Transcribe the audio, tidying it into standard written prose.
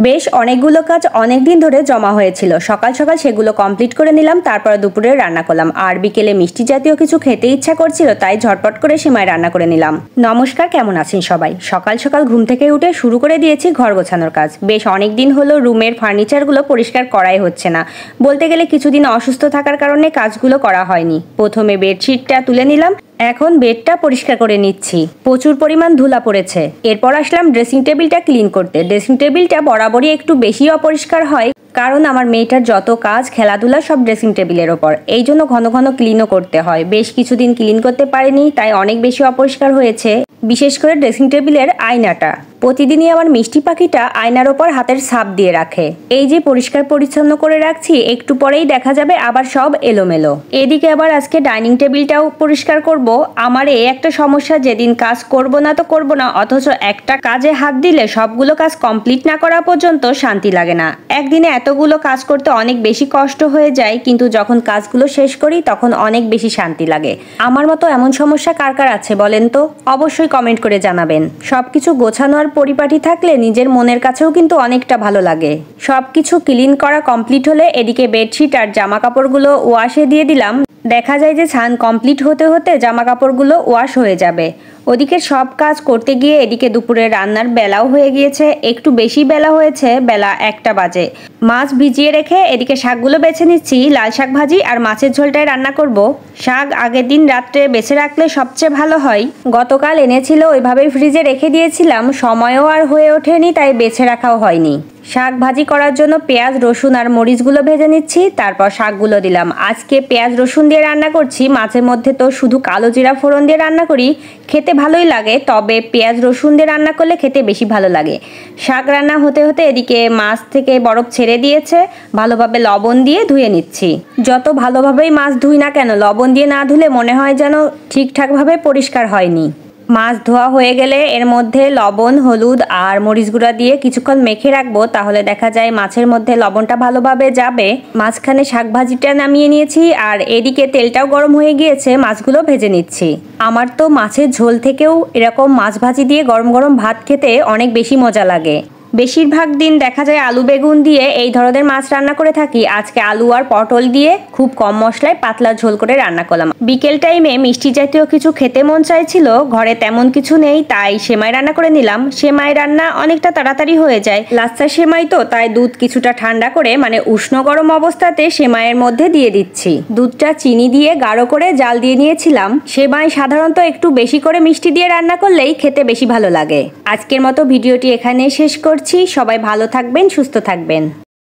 বেশ অনেকগুলো কাজ অনেক দিন ধরে জমা হয়েছিল। সকাল সকাল সেগুলো কমপ্লিট করে নিলাম, তারপর দুপুরে রান্না করলাম। আর বিকেলে মিষ্টি জাতীয় কিছু খেতে ইচ্ছা করছিল, তাই ঝটপট করে সেমাই রান্না করে নিলাম। নমস্কার, কেমন আছেন সবাই? সকাল সকাল ঘুম থেকে উঠে শুরু করে দিয়েছি ঘর গোছানোর কাজ। বেশ অনেক দিন হলো রুমের ফার্নিচারগুলো পরিষ্কার করাই হচ্ছে না। বলতে গেলে কিছুদিন অসুস্থ থাকার কারণে কাজগুলো করা হয়নি। প্রথমে বেডশিটটা তুলে নিলাম, এখন বেডটা পরিষ্কার করে নিচ্ছি। প্রচুর পরিমাণ ধুলা পড়েছে। এরপর আসলাম ড্রেসিং টেবিলটা ক্লিন করতে। ড্রেসিং টেবিলটা বরাবরই একটু বেশি অপরিষ্কার হয়, কারণ আমার মেয়েটার যত কাজ খেলাধুলা সব ড্রেসিং টেবিলের ওপর। এই জন্য ঘন ঘন ক্লিনও করতে হয়। বেশ কিছুদিন ক্লিন করতে পারিনি, তাই অনেক বেশি অপরিষ্কার হয়েছে। বিশেষ করে ড্রেসিং টেবিলের আয়নাটা। প্রতিদিনই আমার মিষ্টি পাখিটা আয়নার ওপর হাতের ছাপ দিয়ে রাখে। এই যে পরিষ্কার পরিচ্ছন্ন করে রাখছি, একটু পরেই দেখা যাবে আবার সব এলোমেলো। এদিকে আবার আজকে ডাইনিং টেবিলটাও পরিষ্কার করব। আমার এই একটা সমস্যা, যেদিন কাজ করব না তো করব না, অথচ একটা কাজে হাত দিলে সবগুলো কাজ কমপ্লিট না করা পর্যন্ত শান্তি লাগে না। একদিনে এতগুলো কাজ করতে অনেক বেশি কষ্ট হয়ে যায়, কিন্তু যখন কাজগুলো শেষ করি তখন অনেক বেশি শান্তি লাগে। আমার মতো এমন সমস্যা কার কার আছে বলেন তো? অবশ্যই কমেন্ট করে জানাবেন। সবকিছু গোছানো আর পরিপাটি থাকলে নিজের মনের কাছেও কিন্তু অনেকটা ভালো লাগে। সবকিছু ক্লিন করা কমপ্লিট হলে এদিকে বেডশিট আর জামা কাপড়গুলো ওয়াশে দিয়ে দিলাম। দেখা যায় যে স্নান কমপ্লিট হতে হতে জামা কাপড়গুলো ওয়াশ হয়ে যাবে। ওদিকে সব কাজ করতে গিয়ে এদিকে দুপুরে রান্নার বেলাও হয়ে গিয়েছে। একটু বেশি বেলা হয়েছে, বেলা 1টা বাজে। মাছ ভিজিয়ে রেখে এদিকে শাকগুলো বেছে নিচ্ছি। লাল শাক ভাজি আর মাছের ঝোলটাই রান্না করব। শাক আগের দিন রাত্রে বেছে রাখলে সবচেয়ে ভালো হয়। গতকাল এনেছিল, ওইভাবেই ফ্রিজে রেখে দিয়েছিলাম। সময়ও আর হয়ে ওঠেনি, তাই বেছে রাখাও হয়নি। শাক ভাজি করার জন্য পেঁয়াজ, রসুন আর মরিচগুলো ভেজে নিচ্ছি, তারপর শাকগুলো দিলাম। আজকে পেঁয়াজ রসুন দিয়ে রান্না করছি। মাছের মধ্যে তো শুধু কালো জিরা ফোড়ন দিয়ে রান্না করি, খেতে ভালোই লাগে, তবে পেঁয়াজ রসুন দিয়ে রান্না করলে খেতে বেশি ভালো লাগে। শাক রান্না হতে হতে এদিকে মাছ থেকে বরফ ছেড়ে দিয়েছে, ভালোভাবে লবণ দিয়ে ধুয়ে নিচ্ছি। যত ভালোভাবেই মাছ ধুই না কেন, লবণ দিয়ে না ধুলে মনে হয় যেন ঠিকঠাকভাবে পরিষ্কার হয়নি। মাছ ধোয়া হয়ে গেলে এর মধ্যে লবণ, হলুদ আর মরিচ গুঁড়া দিয়ে কিছুক্ষণ মেখে রাখবো, তাহলে দেখা যায় মাছের মধ্যে লবণটা ভালোভাবে যাবে। মাঝখানে শাক ভাজিটা নামিয়ে নিয়েছি, আর এদিকে তেলটাও গরম হয়ে গিয়েছে, মাছগুলো ভেজে নিচ্ছি। আমার তো মাছের ঝোল থেকেও এরকম মাছ ভাজি দিয়ে গরম গরম ভাত খেতে অনেক বেশি মজা লাগে। বেশিরভাগ দিন দেখা যায় আলু বেগুন দিয়ে এই ধরনের মাছ রান্না করে থাকি। আজকে আলু আর পটল দিয়ে খুব কম মশলায় পাতলা ঝোল করে রান্না করলাম। বিকেল টাইমে মিষ্টি জাতীয় কিছু খেতে মন চাইছিল, ঘরে তেমন কিছু নেই, তাই সেমাই রান্না করে নিলাম। সেমাই রান্না অনেকটা তাড়াতাড়ি হয়ে যায়। লাচ্ছা সেমাই তো, তাই দুধ কিছুটা ঠান্ডা করে মানে উষ্ণ গরম অবস্থাতে সেমাইয়ের মধ্যে দিয়ে দিচ্ছি। দুধটা চিনি দিয়ে গাঢ় করে জাল দিয়ে নিয়েছিলাম। সেমাই সাধারণত একটু বেশি করে মিষ্টি দিয়ে রান্না করলেই খেতে বেশি ভালো লাগে। আজকের মতো ভিডিওটি এখানে শেষ করছি। সবাই ভালো থাকবেন, সুস্থ থাকবেন।